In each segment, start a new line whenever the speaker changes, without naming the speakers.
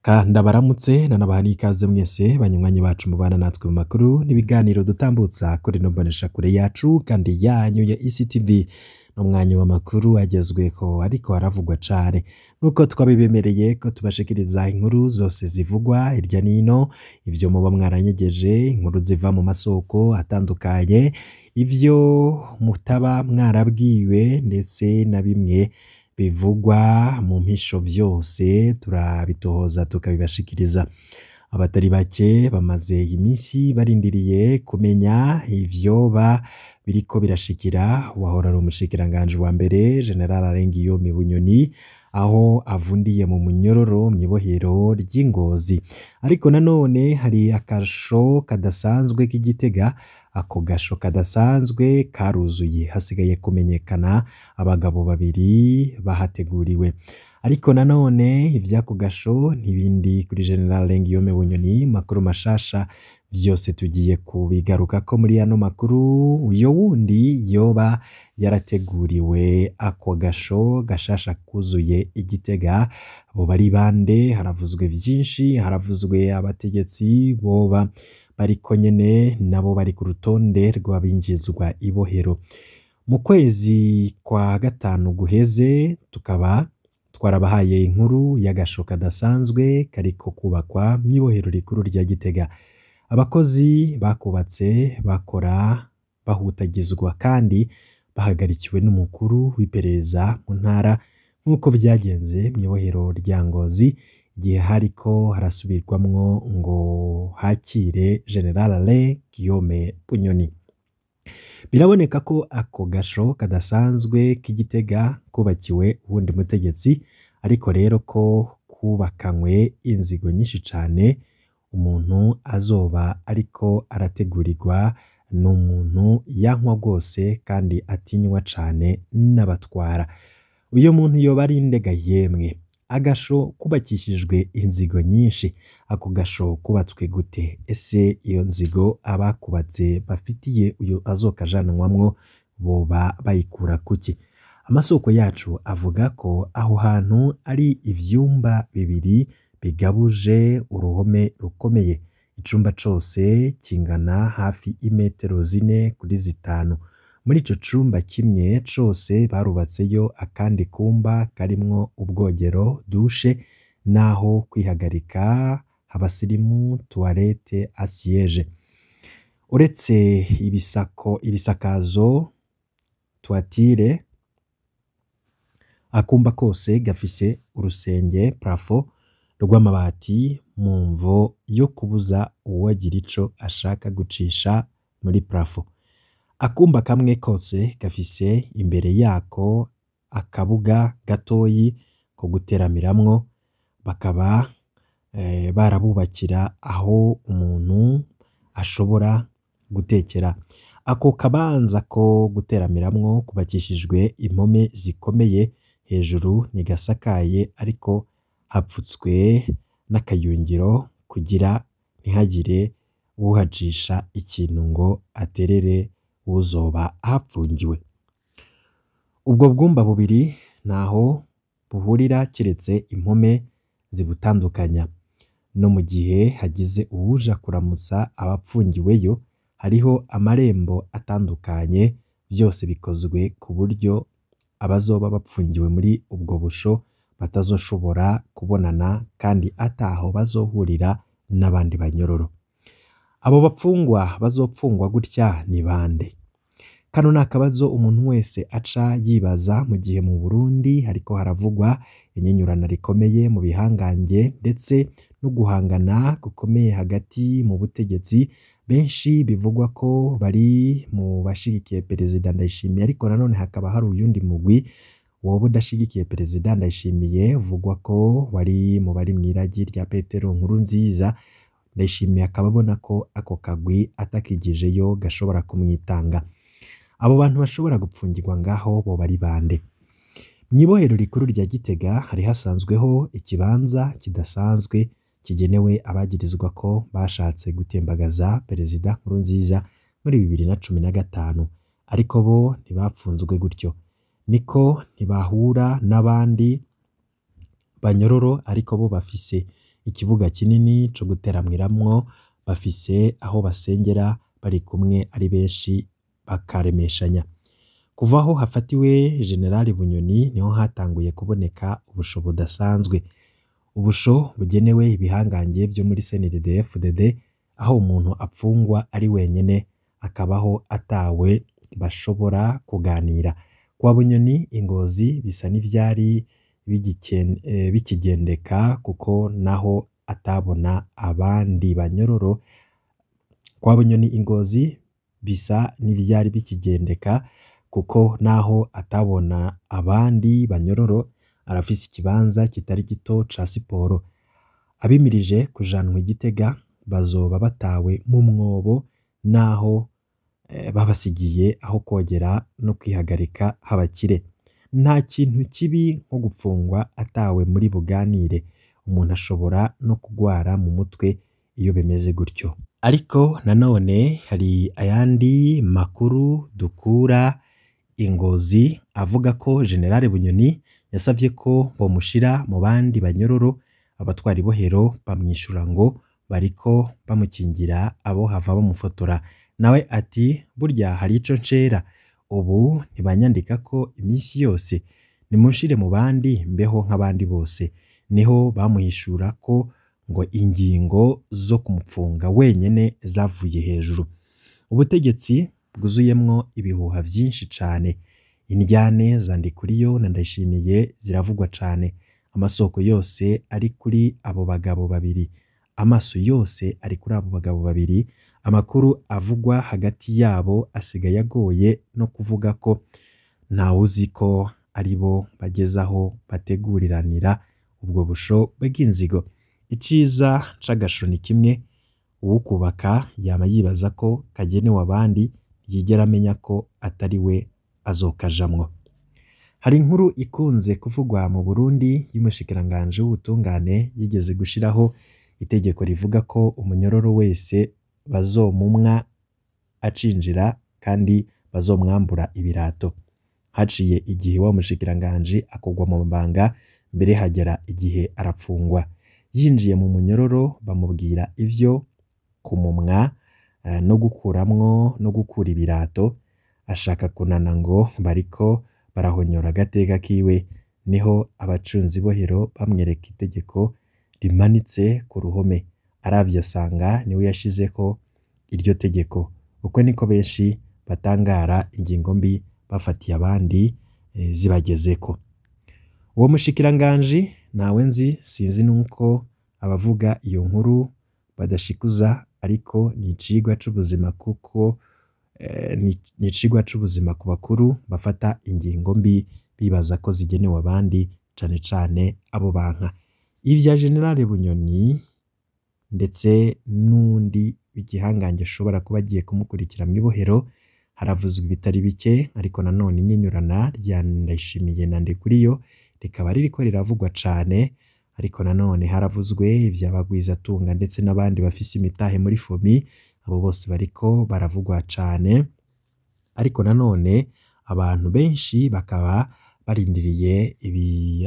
Ndabaramutse nanabaha n'ikaze mwese banywanyi bacu mubana natwe mu makuru n'ibiganiro dutambutsa kuri ino mboneshakure yacu kandi yanyu ya ICTV n'umwanya w'amakuru agezweho ariko haravugwa cane nk'uko twabibemereye ko tubashikiriza inkuru zose zivugwa hirya nino, ivyo muba mwaranyegeje, inkuru ziva mu masoko atandukanye, ivyo mutaba mwarabwiwe ndetse na bimwe bivugwa mu mpisho vyose turabitohoza tukabibashikiriza. Abatari bake bamaze imisi barindiriye kumenya ivyoba biriko birashikira wahora ari umushikiranganji wa mbere General Arenguiyome Bunyoni aho avundiye mu munyororo mw'ibohero ry'Ingozi. Ariko nanone hari akasho kadasanzwe k'Igitega, ako gasho kadasanzwe karuzuye hasigaye kumenyekana abagabo babiri bahateguriwe. Ariko nanone ivyako gasho ntibindi kuri General Arenguiyome Bunyoni, makuru mashasha vyose tugiye kubigarukako muri ano makuru. Uyo wundi yoba yarateguriwe ako gasho gashasha kuzuye Igitega boba ari bande? Haravuzwe vyinshi, haravuzwe abategetsi boba bariko nyene nabo bari ku rutonde rw'abinjizwa ibohero. Mu kwezi kwa gatanu guheze tukaba twarabahaye inkuru y'agasho kadasanzwe kariko kubakwa mw'ibohero rikuru rya Gitega. Abakozi bakubatse bakora bahutagizwa kandi bahagarikiwe n'umukuru w'iperereza mu ntara nk'uko vyagenze mw'ibohero rya Ngozi igihe hariko harasubirwamwo ngo hakire General Arenguiyome Bunyoni. Biraboneka ko ako gasho kadasanzwe k'Igitega kubakiwe uwundi mutegetsi, ariko rero ko kubakanywe inzigo nyinshi cane. Umuntu azoba ariko arategurirwa n'umuntu yankwa rwose kandi atinywa cane n'abatwara. Uyo muntu yoba ari ndega yemwe? Agasho kubakishijwe inzigo nyinshi, ako gasho kubatswe gute? Ese iyo nzigo abakubatse bafitiye uyo azokajanwamwo boba bayikura kuki? Amasoko yacu avuga ko aho hantu ari ivyumba bibiri bigabuje uruhome rukomeye. Icumba cose kingana hafi imetero 4 kuri 5. Muri ico cumba kimwe cose barubatseyo akandi kumba karimwo ubwogero, dushe, naho kwihagarika habasirimu, toilette à siège. Uretse ibisakazo toiture, akumba kose gafise urusenge plafond rw'amabati mu mvo yo kubuza uwagira ico ashaka gucisha muri plafond. Akumba kamwe kose gafise imbere yako akabuga gatoyi ko guteramiramwo, bakaba barabubakira aho umuntu ashobora gutekera. Ako kabanza ko guteramiramwo kubakishijwe impome zikomeye, hejuru ntigasakaye ariko hapfutswe n'akayungiro kugira ntihagire uhajisha ikintu ngo aterere uzoba ahapfungiwe. Ubwo bwumba bubiri naho buhurira kiretse impome zibutandukanya. No mu gihe hagize uwuja kuramutsa abapfungiweyo, hariho amarembo atandukanye, vyose bikozwe ku buryo abazoba bapfungiwe muri ubwo busho batazoshobora kubonana kandi ataho bazohurira n'abandi banyororo. Abo bapfungwa bazopfungwa gutya ni bande? Kano nakabazo umuntu wese aca yibaza mu gihe mu Burundi hariko haravugwa inyinyurana rikomeye mu bihangange ndetse no guhangana gukomeye hagati mu butegetsi. Benshi bivugwa ko bari mu bashigikiye Perezida Ndayishimiye, ariko nanone hakaba hari uyundi mugwi woba udashigikiye Perezida Ndayishimiye uvugwa ko wari mu bari mw'iragi rya Petero Nkurunziza. Ndayishimiye akaba abona ko ako kagwi atakigijeyo gashobora kumwitanga. Abo bantu bashobora gupfungirwa ngaho boba ari bande? Mw'ibohero rikuru rya Gitega hari hasanzweho ikibanza kidasanzwe kigenewe abagirizwa ko bashatse gutembagaza Perezida Nkurunziza muri 2015, ariko bo ntibapfunzwe gutyo. Niko ntibahura n'abandi banyororo, ariko bo bafise ikibuga kinini co guteramiramwo, bafise aho basengera bari kumwe ari benshi bakaremeshanya. Kuva aho hafatiwe General Bunyoni niho hatanguye kuboneka ubusho budasanzwe, ubusho bugenewe ibihangange vyo muri CNDD-FDD, aho umuntu apfungwa ari wenyene akabaho atawe bashobora kuganira. Kwa Bunyoni Ingozi bisa n'ivyari bikigendeka kuko naho atabona abandi banyororo. Kwa Bunyoni Ingozi bisa n'ivyari bikigendeka kuko naho atabona abandi banyororo, arafise ikibanza kitari gito ca siporo. Abimirije kujanwa i Gitega bazoba batawe mu mwobo, naho babasigiye aho kogera no kwihagarika habakire. Nta kintu kibi nko gupfungwa atawe muri buganire, umuntu ashobora no kugwara mu mutwe iyo bimeze gutyo. Ariko nanone hari ayandi makuru dukura Ingozi avuga ko General Bunyoni yasavye ko bomushira mu bandi banyororo. Abatwara ibohero bamwishura ngo bariko bamukingira abo hava bamufotora. Nawe ati burya hari ico ncera, ubu ntibanyandika ko imisi yose, nimunshire mu bandi mbeho nk'abandi bose. Niho bamuhishura ko ngo ingingo zo kumupfunga wenyene zavuye hejuru. Ubutegetsi bwuzuyemwo ibihuha vyinshi cane, indyane zandikuriyo na Ndayishimiye ziravugwa cane. Amasoko yose ari kuri abo bagabo babiri, amaso yose ari kuri abo bagabo babiri. Amakuru avugwa hagati yabo asigaye agoye no kuvuga ko ntawuzi ko aribo bagezaho bateguriranira ubwo busho bw'inzigo. Iciza c'agasho ni kimwe, uwukubaka yama yibaza ko kagenewe abandi, yigera amenya ko atari we azokajamwo. Hari inkuru ikunze kuvugwa mu Burundi y'umushikiranganje w'ubutungane yigeze gushiraho itegeko rivuga ko umunyororo wese bazomumwa acinjira kandi bazomwambura ibirato. Haciye igihe wa mushikiranganje akogwa mu mabanga, mbere hagera igihe arapfungwa. Yinjiye mu munyororo bamubwira ivyo kumumwa no gukuramwo no gukura ibirato, ashaka kunana ngo bariko barahonyora agateka kiwe. Niho abacunzi bohero bamwereka itegeko rimanitse ku ruhome, aravye asanga niwe yashizeko iryo tegeko. Uko niko benshi batangara ingingo mbi bafatiye abandi zibagezeko. Uwo mushikiranganje nawe nzi, sinzi nuko abavuga iyo nkuru badashikuza, ariko ni icigwa c'ubuzima kuko ni icigwa c'ubuzima ku bakuru bafata ingingo mbi bibaza ko zigenewe abandi, cane cane abo banka. Ivya General Bunyoni ndetse n'undi w'igihangange ashobora kuba agiye kumukurikira mw'ibohero haravuzwe ibitari bike, ariko nanone inyinyurana rya Ndayishimiye na Ndikuriyo rikaba ririko riravugwa cane. Ariko nanone haravuzwe ivy'abagwizatunga ndetse n'abandi bafise imitahe muri FOMI, abo bose bariko baravugwa cane. Ariko nanone abantu benshi bakaba barindiriye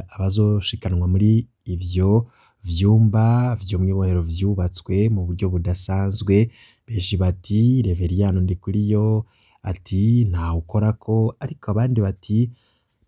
abazoshikanwa muri ivyo vyumba vyo mw'ibohero vyubatswe mu buryo budasanzwe. Benshi bati Reveriyano Ndikuriyo ati ntawe ukorako, ariko abandi bati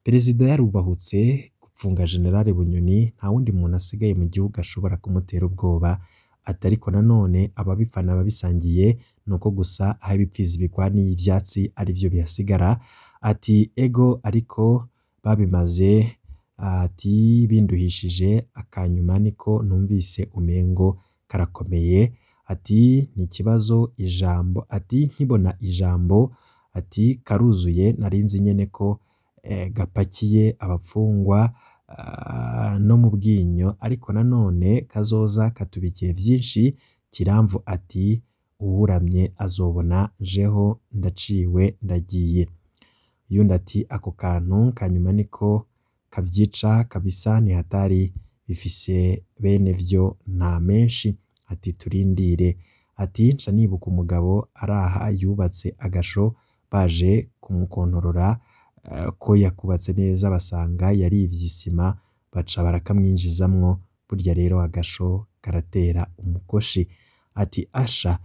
perezida yarubahutse gupfunga General Bunyoni, nta wundi muntu asigaye mu gihugu ashobora kumutera ubwoba. Atariko nanone ababifana babisangiye nuko gusa aho ibipfizi bigwaniye ivyatsi ari vyo bihasigara. Ati ego ariko babimaze, ati binduhishije akanyuma niko numvise umengo karakomeye. Ati ni ikibazo ijambo, ati nkibona ijambo, ati karuzuye narinzi nyene ko gapakiye abapfungwa no mu bwinyo, ariko nanone kazoza katubikiye vyinshi. Kiramvu ati uwuramye azobona jeho ndaciwe ndagiye. Yundi ati ako kantu kanyuma niko kavyica kabisa, ni hatari bifise bene vyo nta menshi. Ati turindire. Ati nca nibuka umugabo araha yubatse agasho, baje kumukontorora ko yakubatse neza basanga yarivye isima, baca barakamwinjizamwo. Burya rero agasho karatera umukoshi. Ati asha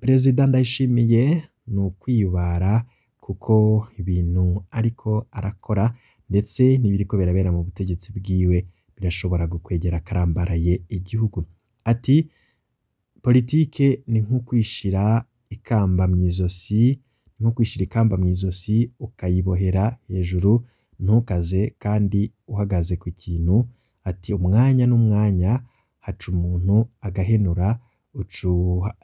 Perezida Ndayishimiye ni ukwiyubara kuko ibintu ariko arakora ndetse n'ibiriko birabera mu butegetsi bwiwe birashobora gukwegera akarambaraye igihugu. Ati politike ni nko kwishira ikamba mw'izosi, nko kwishira ikamba mw'izosi ukayibohera hejuru ntukaze kandi uhagaze ku kintu. Ati umwanya n'umwanya haca umuntu agahenura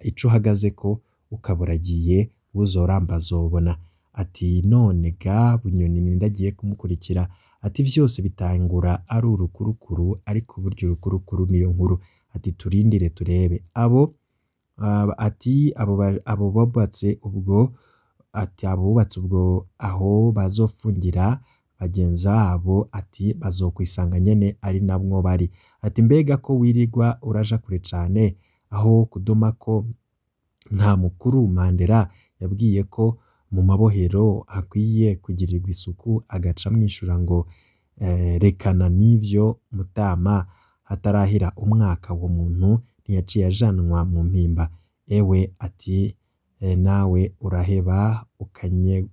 ico uhagaze ko ukaburagiye uzoramba azobona. Ati none ga Bunyoni nindagiye kumukurikira. Ati vyose bitangura ari urukurukuru ariko burya urukurukuru niyo nkuru. Ati turindire turebe abo bubatse ubwo, ati abo bubatse ubwo aho bazofungira bagenza babo, ati bazokwisanga nyene ari namwo bari. Ati mbega ko wirirwa uraja kure cane aho kuduma ko nta mukuru Mandela yabwiye ko mu mabohero hakwiye kugirirwa isuku agaca mwishura ngo rekana n'ivyo Mutama hatarahira umwaka wo muntu ntiyaciye ajanwa mu mpimba. Ewe ati nawe uraheba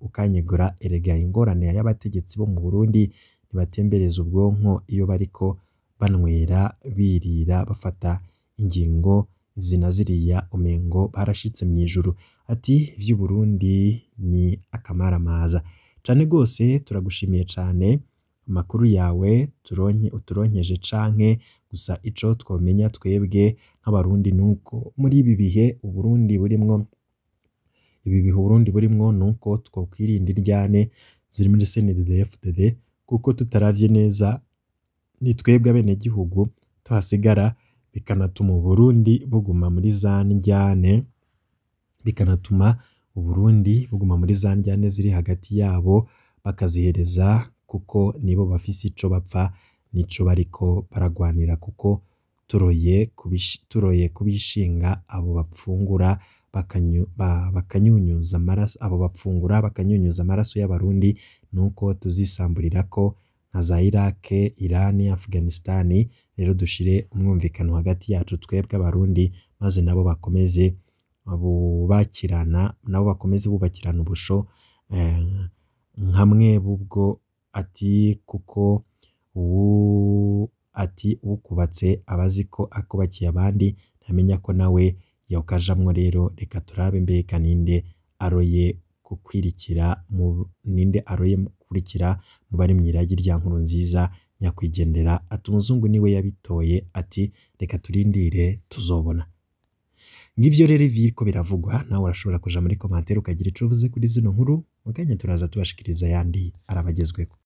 ukanyegura erega ingorane y'abategetsi bo mu Burundi ntibatembereza ubwonko iyo bariko banwera birira bafata ingingo zina ziriya umengo barashitse mw'ijuru. Ati vy'u Burundi ni akamaramaza cane gose. Turagushimiye cane amakuru yawe uturonkeje canke gusa ico twomenya twebwe nk'abarundi nuko muri ibi bihe Uburundi burimwo nuko twokwirinda iryane ziri muri CNDD-FDD kuko tutaravye neza ni twebwe abenegihugu tuhasigara, bikanatuma Uburundi buguma muri za njyane, ziri hagati yabo bakazihereza kuko nibo bafise ico bapfa nico bariko baragwanira, kuko turoye kubishinga abo bapfungura bakanyunyuza amaraso y'abarundi nuko tuzisamburirako nka za Iraq, Iran, Afghanistan. Rero dushire umwumvikano hagati yacu twebwe abarundi maze nabo bakomeze bubakirana ubusho nkamwe bubwo. Ati kuko ukubatse abazi ko akubakiye abandi ntamenya ko nawe yokajamwo. Rero reka turabe mbega ninde aroye gukurikira mu bari mw'iragi rya Nkurunziza nyakwigendera. Ati umuzungu niwe yabitoye. Ati reka turindire tuzobona. Ngivyo rero biriko biravugwa, nawe urashobora kuja muri commentaire ukagira ico uvuze kuri zino nkuru, muganya turaza tubashikiriza yandi arabagezweko.